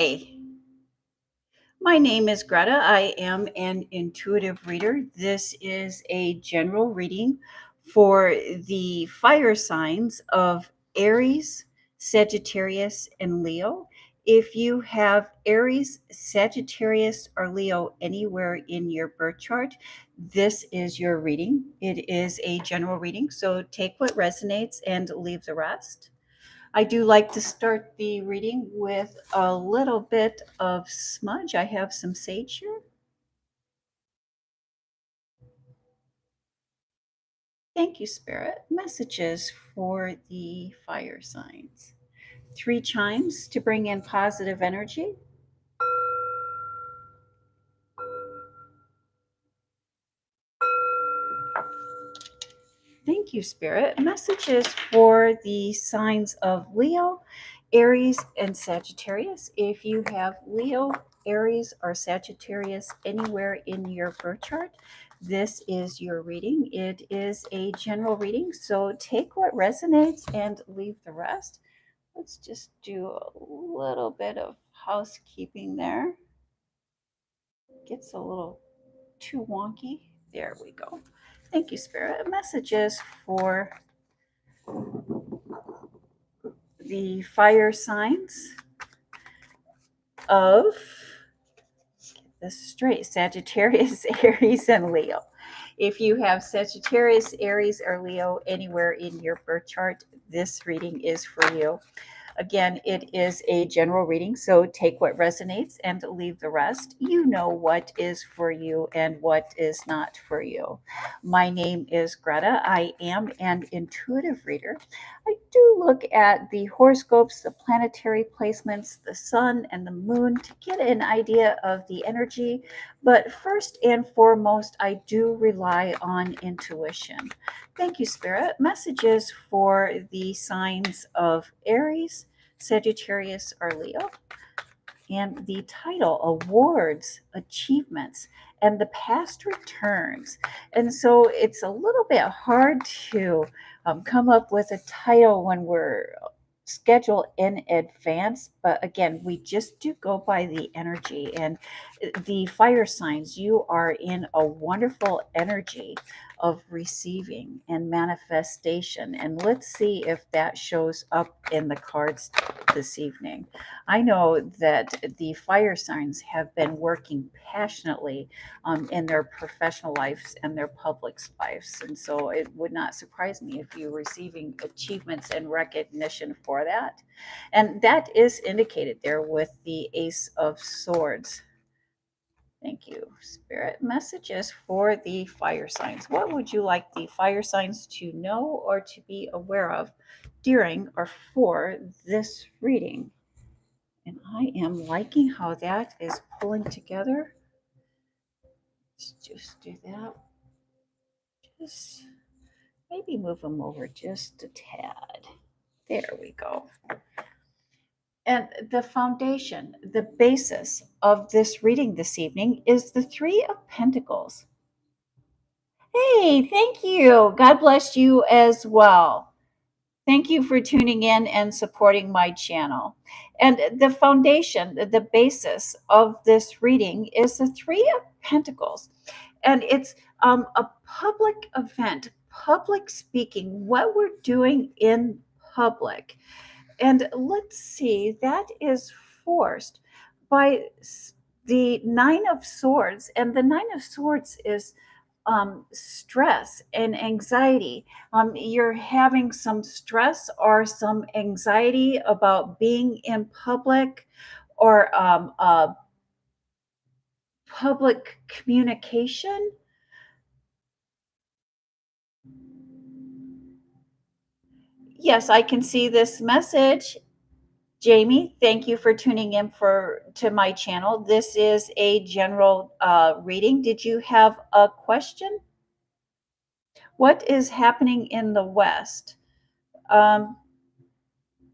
Hey, my name is Greta. I am an intuitive reader. This is a general reading for the fire signs of Aries, Sagittarius, and Leo. If you have Aries, Sagittarius, or Leo anywhere in your birth chart, this is your reading. It is a general reading, so take what resonates and leave the rest. I do like to start the reading with a little bit of smudge. I have some sage here. Thank you, Spirit. Messages for the fire signs. 3 chimes to bring in positive energy. Thank you, Spirit. Messages for the signs of Leo, Aries, and Sagittarius. If you have Leo, Aries, or Sagittarius anywhere in your birth chart, this is your reading. It is a general reading, so take what resonates and leave the rest. Let's just do a little bit of housekeeping there. Gets a little too wonky. There we go. Thank you, Spirit. Messages for the fire signs of, get this straight, Sagittarius, Aries, and Leo. If you have Sagittarius, Aries, or Leo anywhere in your birth chart, this reading is for you. Again, it is a general reading, so take what resonates and leave the rest. You know what is for you and what is not for you. My name is Greta. I am an intuitive reader. I do look at the horoscopes, the planetary placements, the sun and the moon to get an idea of the energy. But first and foremost, I do rely on intuition. Thank you, Spirit. Messages for the signs of Aries, Sagittarius, or Leo. And the title, Awards, Achievements, and the Past Returns. And so it's a little bit hard to come up with a title when we're scheduled in advance. But again, we just do go by the energy. And the fire signs, you are in a wonderful energy of receiving and manifestation. And let's see if that shows up in the cards this evening. I know that the fire signs have been working passionately in their professional lives and their public lives. And so it would not surprise me if you're receiving achievements and recognition for that. And that is indicated there with the Ace of Swords. Thank you, Spirit. Messages for the fire signs. What would you like the fire signs to know or to be aware of during or for this reading? And I am liking how that is pulling together. Let's just do that. Just maybe move them over just a tad. There we go. And the foundation, the basis of this reading this evening is the Three of Pentacles. Hey, thank you. God bless you as well. Thank you for tuning in and supporting my channel. And the foundation, the basis of this reading is the Three of Pentacles. And it's a public event, public speaking, what we're doing in public. And let's see, that is forced by the Nine of Swords. And the Nine of Swords is stress and anxiety. You're having some stress or some anxiety about being in public or public communication. Yes, I can see this message. Jamie, thank you for tuning in to my channel. This is a general reading. Did you have a question? What is happening in the West um,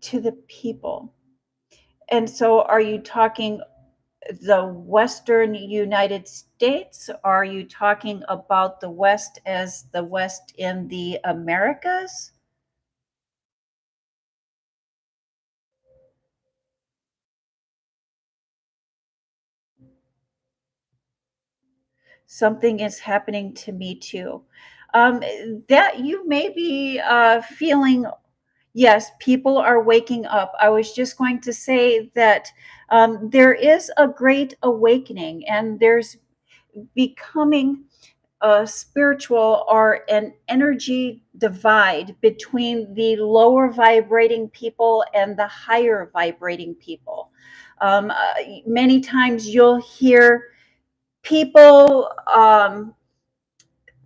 to the people? And so, are you talking the Western United States? Are you talking about the West as the West in the Americas? something is happening to me too. That you may be feeling, yes, people are waking up. I was just going to say that there is a great awakening, and there's becoming a spiritual or an energy divide between the lower vibrating people and the higher vibrating people. Many times you'll hear people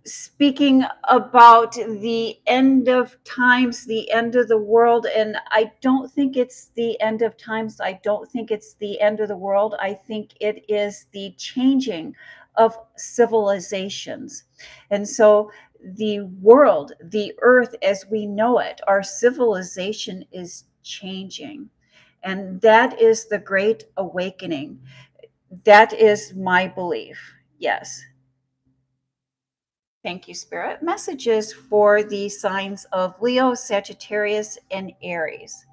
speaking about the end of times, the end of the world. And I don't think it's the end of times. I don't think it's the end of the world. I think it is the changing of civilizations. And so the world, the earth as we know it, our civilization is changing. And that is the great awakening. That is my belief. Yes. Thank you, Spirit. Messages for the signs of Leo, Sagittarius, and Aries.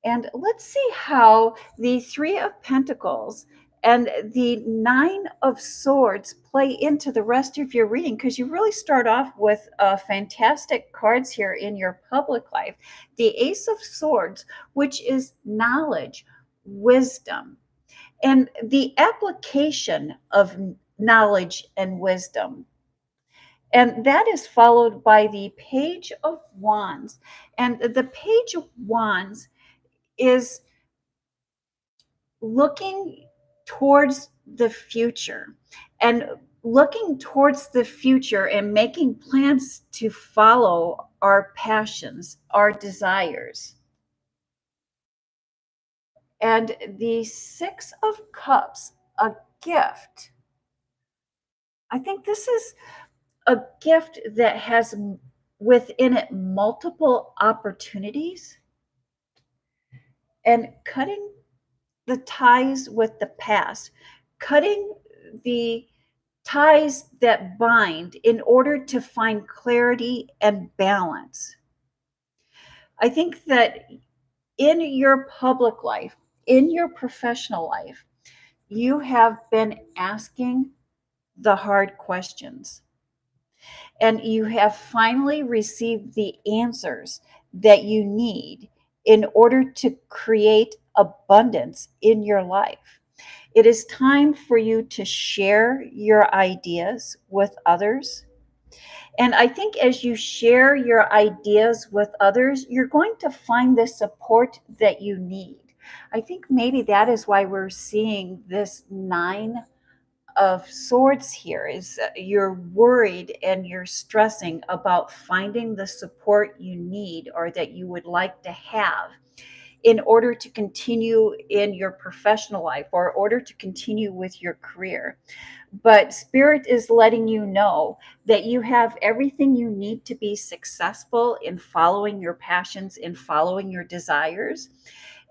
And let's see how the Three of Pentacles and the Nine of Swords play into the rest of your reading, because you really start off with fantastic cards here in your public life. The Ace of Swords, which is knowledge, wisdom, and the application of knowledge and wisdom. And that is followed by the Page of Wands. And the Page of Wands is looking towards the future, and looking towards the future and making plans to follow our passions, our desires. And the Six of Cups, a gift. I think this is a gift that has within it multiple opportunities, and cutting the ties with the past, cutting the ties that bind in order to find clarity and balance. I think that in your public life, in your professional life, you have been asking the hard questions, and you have finally received the answers that you need in order to create abundance in your life. It is time for you to share your ideas with others. And I think as you share your ideas with others, you're going to find the support that you need. I think maybe that is why we're seeing this Nine of Swords here, is you're worried and you're stressing about finding the support you need or that you would like to have in order to continue in your professional life or in order to continue with your career. But Spirit is letting you know that you have everything you need to be successful in following your passions, in following your desires.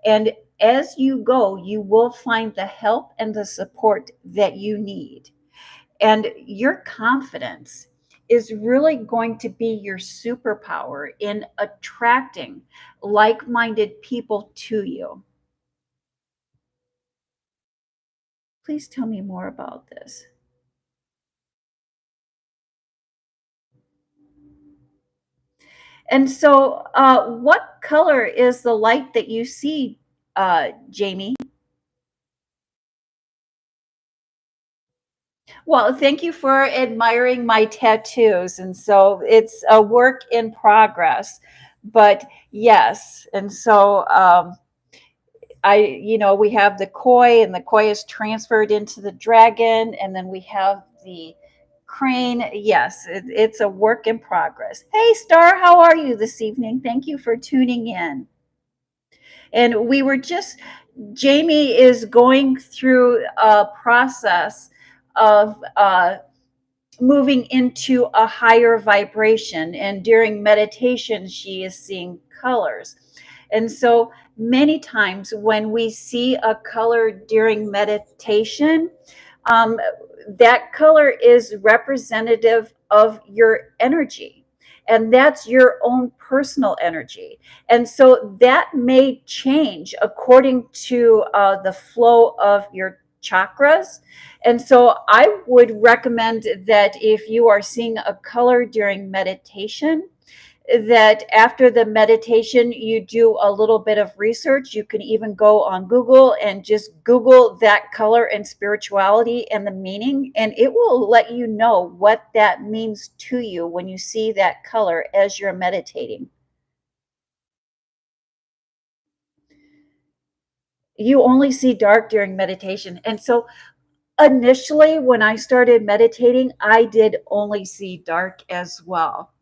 And as you go, you will find the help and the support that you need. And your confidence is really going to be your superpower in attracting like minded people to you. Please tell me more about this. And so, what color is the light that you see, Jamie? Well, thank you for admiring my tattoos. And so it's a work in progress. But yes, and so we have the koi, and the koi is transferred into the dragon, and then we have the crane. Yes, it's a work in progress. Hey, Star, how are you this evening? Thank you for tuning in. And we were just, Jamie is going through a process of moving into a higher vibration. And during meditation, she is seeing colors. And so many times when we see a color during meditation, that color is representative of your energy. And that's your own personal energy. And so that may change according to the flow of your chakras. And so I would recommend that if you are seeing a color during meditation, that after the meditation, you do a little bit of research. You can even go on Google and just Google that color and spirituality and the meaning, and it will let you know what that means to you when you see that color as you're meditating. You only see dark during meditation. And so initially, when I started meditating, I did only see dark as well.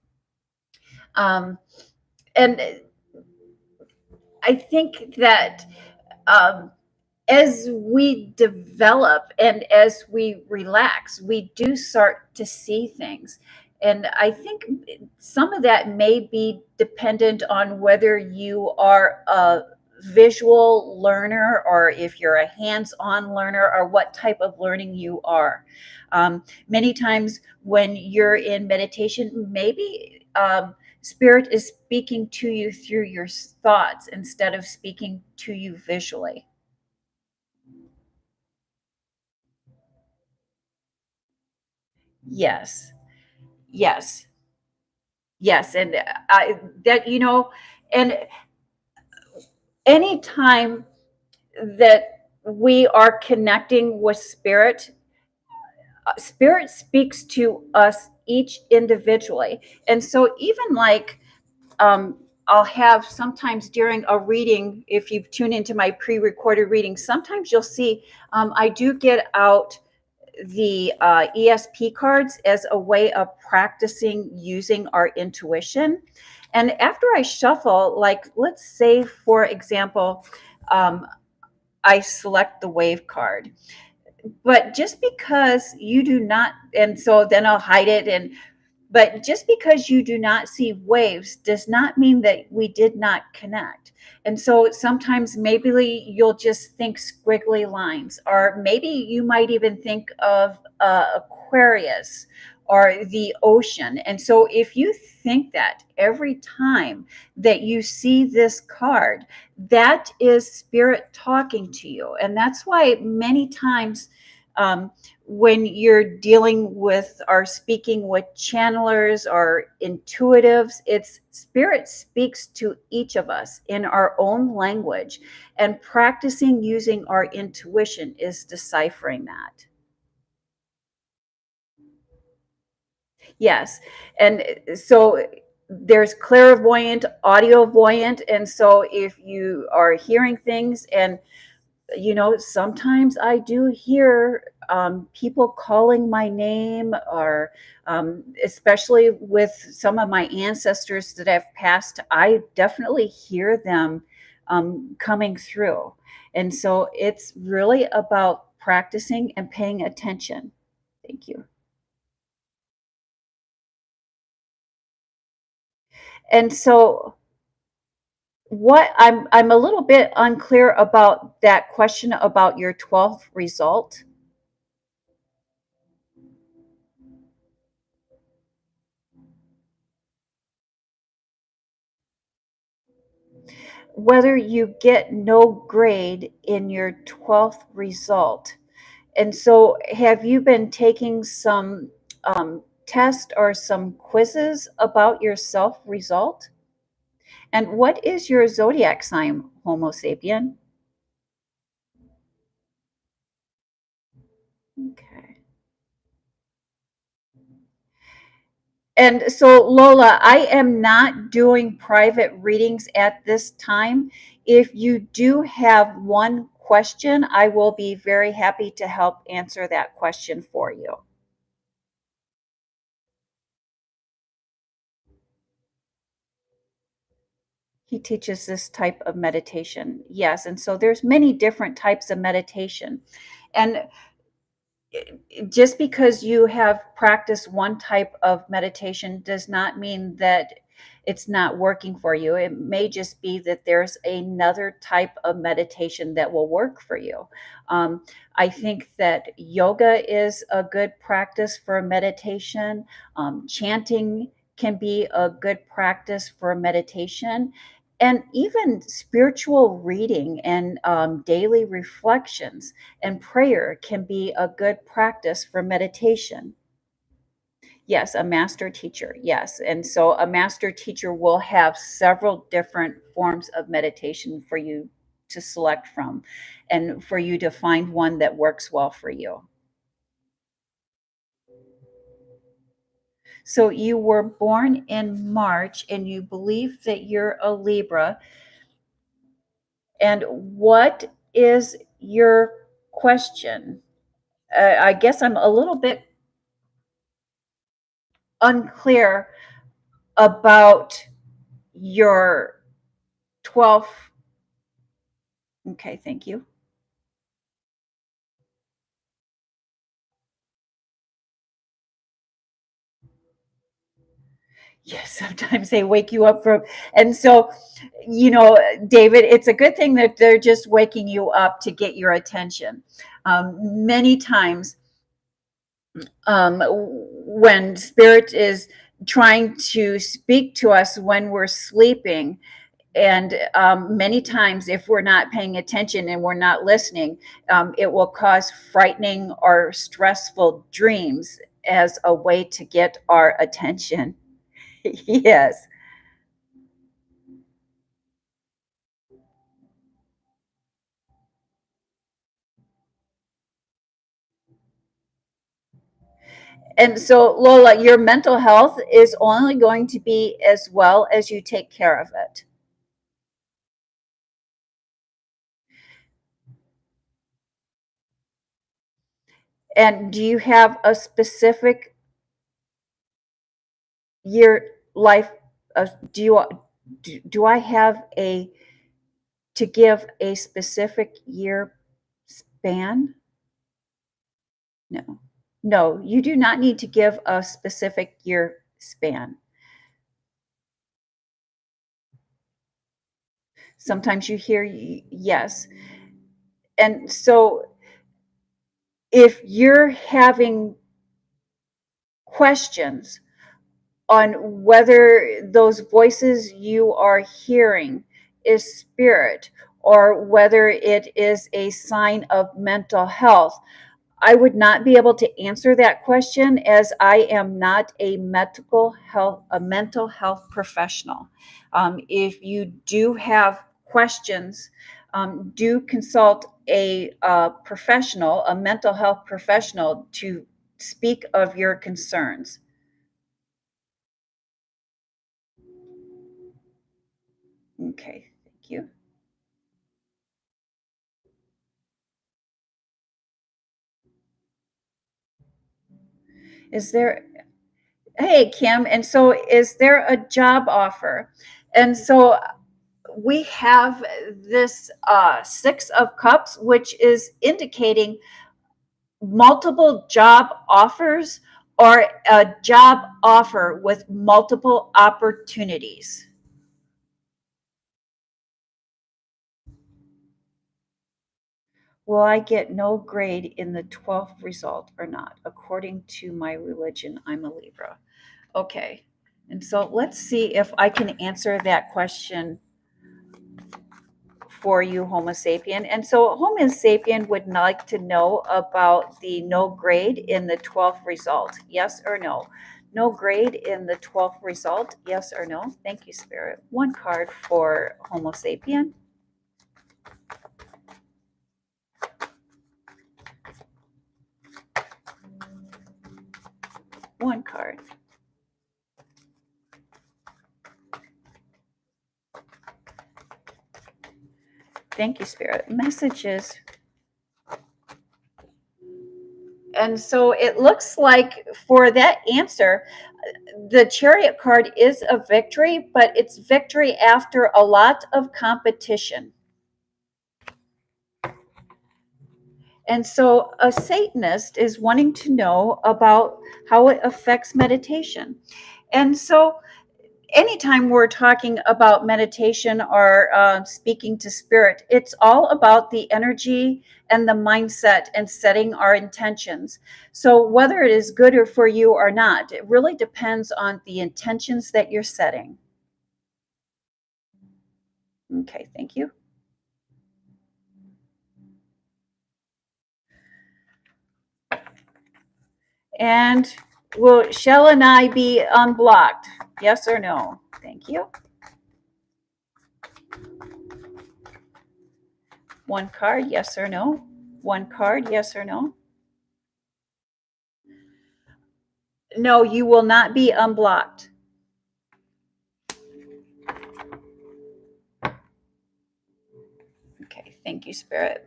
Um, and I think that um, as we develop and as we relax, we do start to see things. And I think some of that may be dependent on whether you are a visual learner or if you're a hands on learner or what type of learning you are. Many times when you're in meditation, maybe spirit is speaking to you through your thoughts instead of speaking to you visually. Yes, yes, yes. And I, that, and anytime that we are connecting with spirit, spirit speaks to us each individually. And so, even like, um, I'll have sometimes during a reading, if you tune into my pre recorded reading, sometimes you'll see I do get out the ESP cards as a way of practicing using our intuition. And after I shuffle, like let's say, for example, um, I select the wave card. But just because you do not, and so then I'll hide it, and but just because you do not see waves does not mean that we did not connect. And so sometimes maybe you'll just think squiggly lines, or maybe you might even think of Aquarius or the ocean. And so if you think that every time that you see this card, that is spirit talking to you. And that's why many times, when you're dealing with or speaking with channelers or intuitives, it's spirit speaks to each of us in our own language, and practicing using our intuition is deciphering that. Yes. And so there's clairvoyant, audiovoyant. And so if you are hearing things, and sometimes I do hear people calling my name, or especially with some of my ancestors that have passed, I definitely hear them coming through. And so it's really about practicing and paying attention. Thank you. And so what I'm a little bit unclear about that question about your 12th result. Whether you get no grade in your 12th result. And so, have you been taking some tests or some quizzes about your self result? And what is your zodiac sign, Homo sapien? Okay. And so, Lola, I am not doing private readings at this time. If you do have one question, I will be very happy to help answer that question for you. He teaches this type of meditation. Yes, and so there's many different types of meditation. And just because you have practiced one type of meditation does not mean that it's not working for you. It may just be that there's another type of meditation that will work for you. I think that yoga is a good practice for meditation. Chanting can be a good practice for meditation. And even spiritual reading and daily reflections and prayer can be a good practice for meditation. Yes, a master teacher. Yes. And so a master teacher will have several different forms of meditation for you to select from and for you to find one that works well for you. So you were born in March and you believe that you're a Libra. And what is your question? I guess I'm a little bit unclear about your 12th. Okay, thank you. Yes, sometimes they wake you up from, and so, David, it's a good thing that they're just waking you up to get your attention. Many times, when spirit is trying to speak to us when we're sleeping, and many times if we're not paying attention and we're not listening, it will cause frightening or stressful dreams as a way to get our attention. Yes. And so, Lola, your mental health is only going to be as well as you take care of it. And do you have a specific year life? Do I have a to give a specific year span? No, no, you do not need to give a specific year span. Sometimes you hear yes. And so if you're having questions on whether those voices you are hearing is spirit or whether it is a sign of mental health, I would not be able to answer that question as I am not a mental health professional. If you do have questions, do consult a professional, a mental health professional, to speak of your concerns. Okay, thank you. Is there, hey, Kim, and so is there a job offer? And so we have this Six of Cups, which is indicating multiple job offers or a job offer with multiple opportunities. Will I get no grade in the 12th result or not? According to my religion, I'm a Libra. Okay. And so let's see if I can answer that question for you, Homo sapien. And so Homo sapien would like to know about the no grade in the 12th result. Yes or no? No grade in the 12th result. Yes or no? Thank you, Spirit. One card for Homo sapien. One card. Thank you, Spirit. Messages. And so it looks like for that answer, the Chariot card is a victory, but it's victory after a lot of competition. And so a Satanist is wanting to know about how it affects meditation. And so anytime we're talking about meditation or speaking to spirit, it's all about the energy and the mindset and setting our intentions. So whether it is good or for you or not, it really depends on the intentions that you're setting. Okay, thank you. And will Shell and I be unblocked? Yes or no? Thank you. One card, yes or no? One card, yes or no? No, you will not be unblocked. Okay, thank you, Spirit.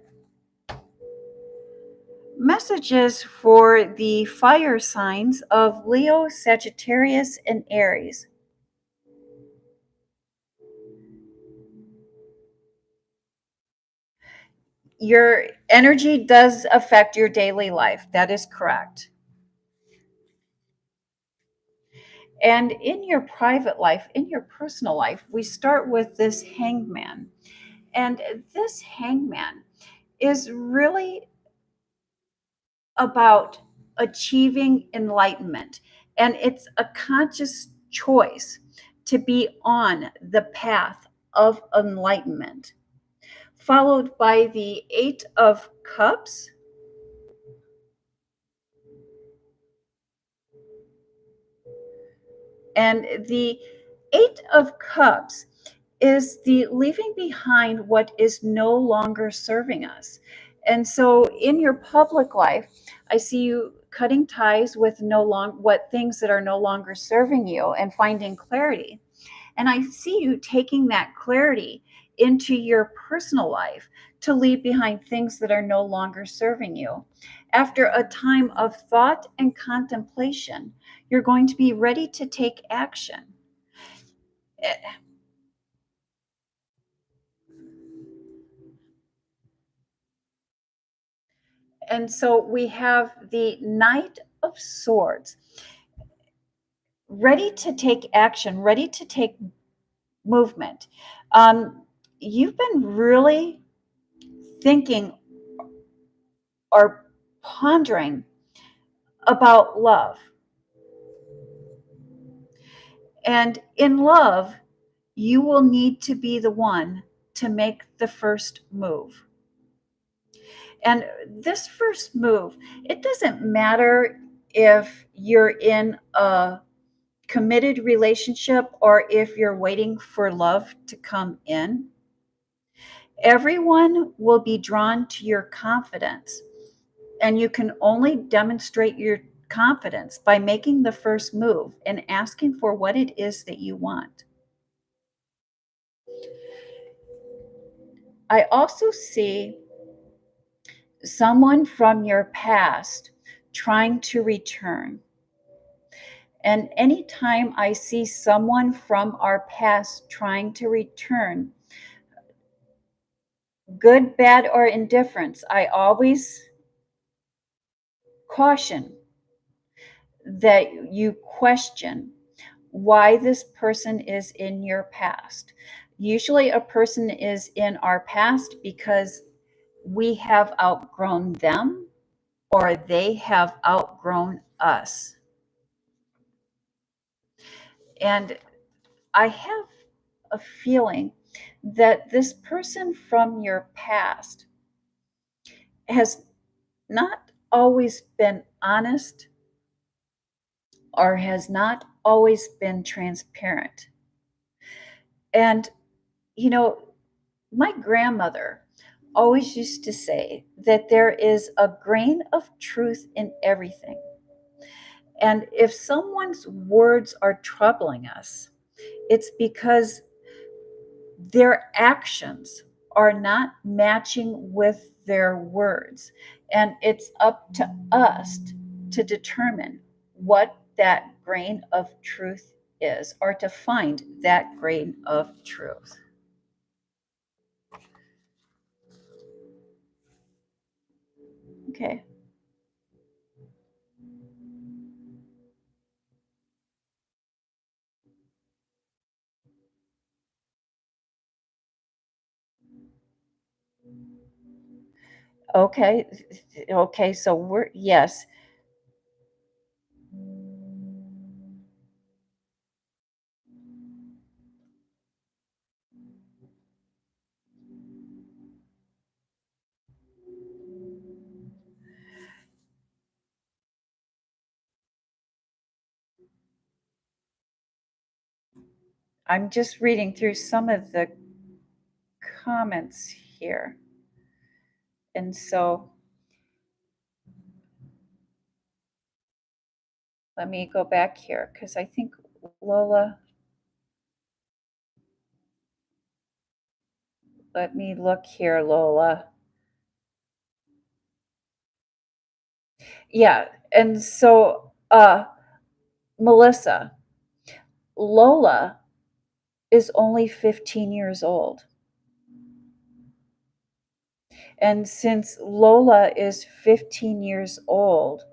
Messages for the fire signs of Leo, Sagittarius, and Aries. Your energy does affect your daily life. That is correct. And in your private life, in your personal life, we start with this hangman. And this hangman is really about achieving enlightenment. And it's a conscious choice to be on the path of enlightenment, followed by the Eight of Cups. And the Eight of Cups is the leaving behind what is no longer serving us. And so in your public life, I see you cutting ties with what things that are no longer serving you and finding clarity. And I see you taking that clarity into your personal life to leave behind things that are no longer serving you. After a time of thought and contemplation, you're going to be ready to take action. And so we have the Knight of Swords, ready to take action, ready to take movement. You've been really thinking or pondering about love. And in love, you will need to be the one to make the first move. And this first move, it doesn't matter if you're in a committed relationship or if you're waiting for love to come in. Everyone will be drawn to your confidence, and you can only demonstrate your confidence by making the first move and asking for what it is that you want. I also see someone from your past trying to return. And anytime I see someone from our past trying to return, good, bad, or indifference, I always caution that you question why this person is in your past. Usually, a person is in our past because we have outgrown them or they have outgrown us. And I have a feeling that this person from your past has not always been honest or has not always been transparent. And, you know, my grandmother always used to say that there is a grain of truth in everything. And if someone's words are troubling us, it's because their actions are not matching with their words. And it's up to us to determine what that grain of truth is, or to find that grain of truth. Okay. Okay. Okay. So yes. I'm just reading through some of the comments here. And so let me go back here because I think Lola, let me look here, Lola. Yeah, and so Melissa, Lola is only 15 years old. And since Lola is 15 years old,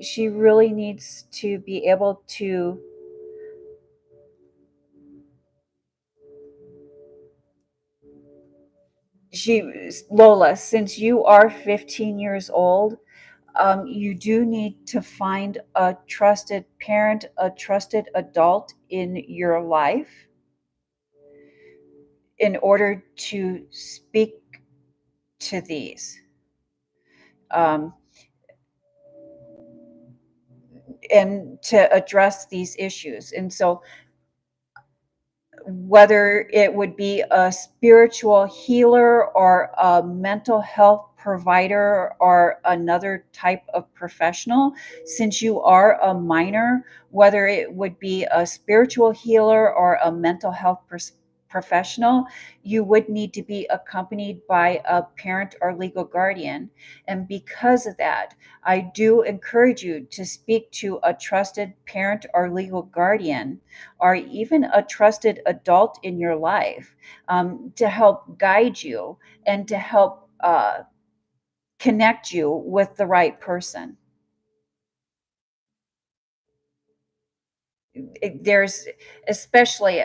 she really needs to be able to Lola, since you are 15 years old, you do need to find a trusted parent, a trusted adult in your life in order to speak to these. Um, and to address these issues. And so whether it would be a spiritual healer or a mental health provider or another type of professional, since you are a minor, whether it would be a spiritual healer or a mental health professional, you would need to be accompanied by a parent or legal guardian. And because of that, I do encourage you to speak to a trusted parent or legal guardian, or even a trusted adult in your life, to help guide you and to help connect you with the right person. There's especially,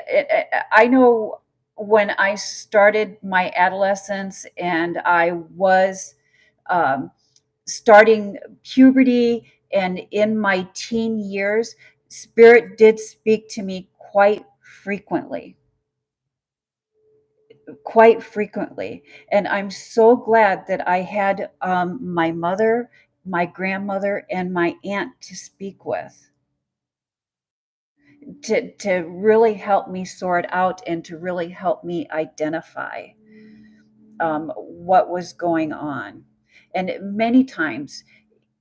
I know when I started my adolescence and I was um, starting puberty and in my teen years, spirit did speak to me quite frequently. And I'm so glad that I had my mother, my grandmother, and my aunt to speak with, to really help me sort out and to really help me identify what was going on. And many times,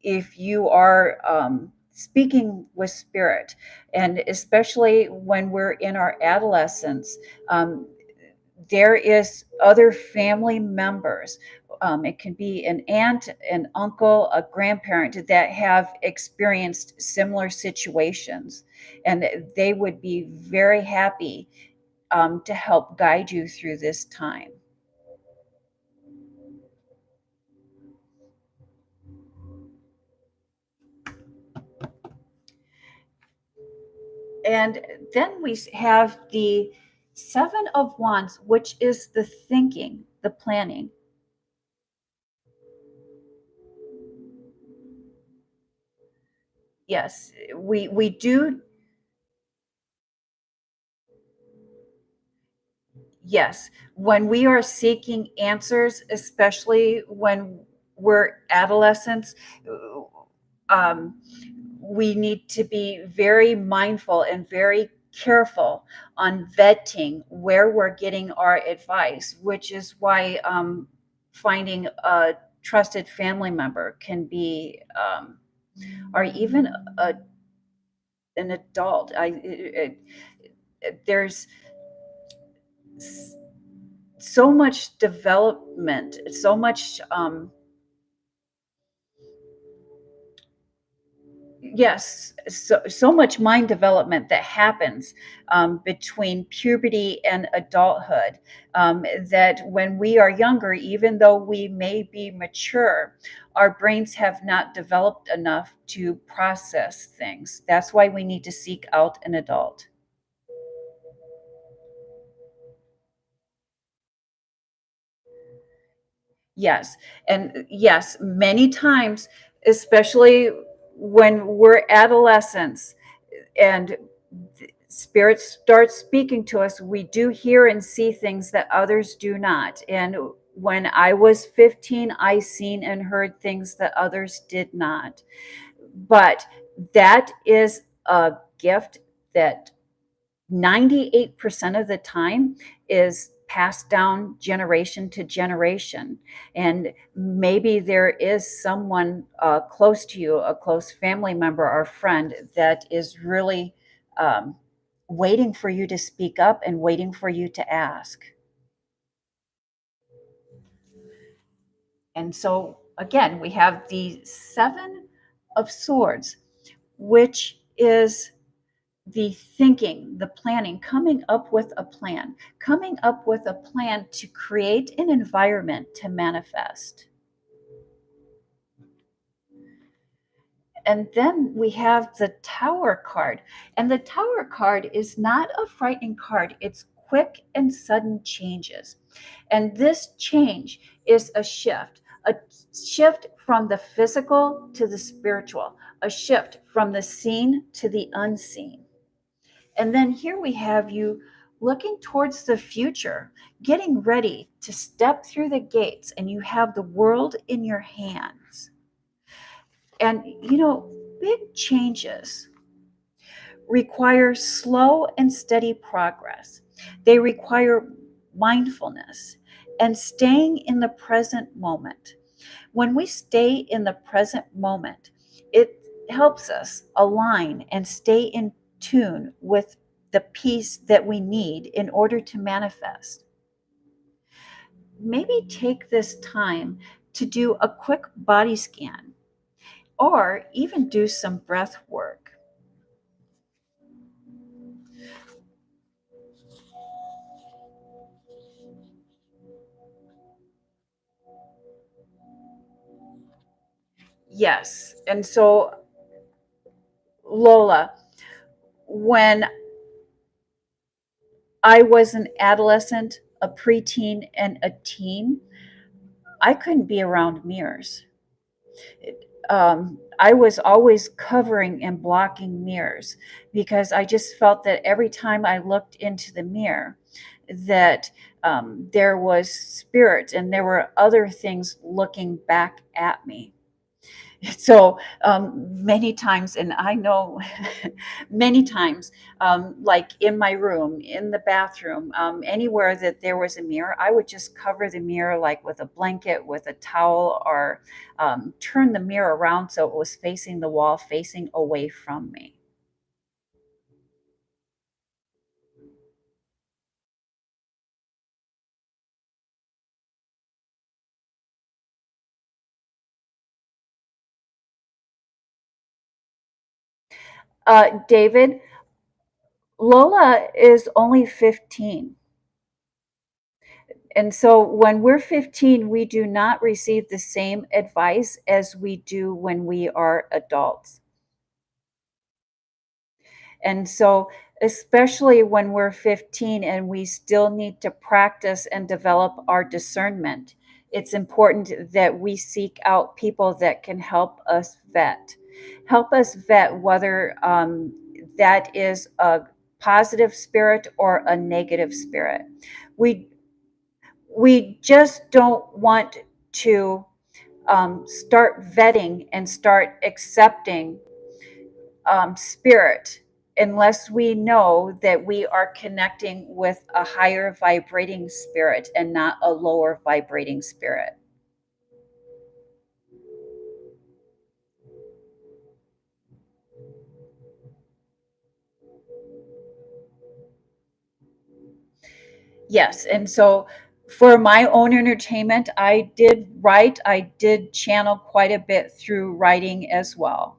if you are speaking with spirit, and especially when we're in our adolescence, there is other family members. It can be an aunt, an uncle, a grandparent that have experienced similar situations, and they would be very happy to help guide you through this time. And then we have the Seven of Wands, which is the thinking, the planning. Yes, we do. Yes, when we are seeking answers, especially when we're adolescents, um, we need to be very mindful and very careful on vetting where we're getting our advice, which is why finding a trusted family member can be, or even an adult. There's so much development, so much, yes, so much mind development that happens between puberty and adulthood, that when we are younger, even though we may be mature, our brains have not developed enough to process things. That's why we need to seek out an adult. Yes. And yes, many times, especially when we're adolescents and spirit starts speaking to us, we do hear and see things that others do not. And when I was 15, I seen and heard things that others did not. But that is a gift that 98% of the time is passed down generation to generation. And maybe there is someone close to you, a close family member or friend, that is really waiting for you to speak up and waiting for you to ask. And so, again, we have the Seven of Swords, which is the thinking, the planning, coming up with a plan, coming up with a plan to create an environment to manifest. And then we have the Tower card. And the Tower card is not a frightening card, it's quick and sudden changes. And this change is a shift from the physical to the spiritual, a shift from the seen to the unseen. And then here we have you looking towards the future, getting ready to step through the gates, and you have the world in your hands. And, big changes require slow and steady progress. They require mindfulness and staying in the present moment. When we stay in the present moment, it helps us align and stay in tune with the peace that we need in order to manifest. Maybe take this time to do a quick body scan or even do some breath work. Yes. And so, Lola, when I was an adolescent, a preteen, and a teen, I couldn't be around mirrors. I was always covering and blocking mirrors because I just felt that every time I looked into the mirror, that there was spirit and there were other things looking back at me. So many times, and I know many times, like in my room, in the bathroom, anywhere that there was a mirror, I would just cover the mirror like with a blanket, with a towel, or turn the mirror around so it was facing the wall, facing away from me. David, Lola is only 15. And so when we're 15, we do not receive the same advice as we do when we are adults. And so, especially when we're 15 and we still need to practice and develop our discernment, it's important that we seek out people that can help us vet. Help us vet whether that is a positive spirit or a negative spirit. We we just don't want to start vetting and start accepting spirit unless we know that we are connecting with a higher vibrating spirit and not a lower vibrating spirit. Yes. And so for my own entertainment, I did write, I did channel quite a bit through writing as well.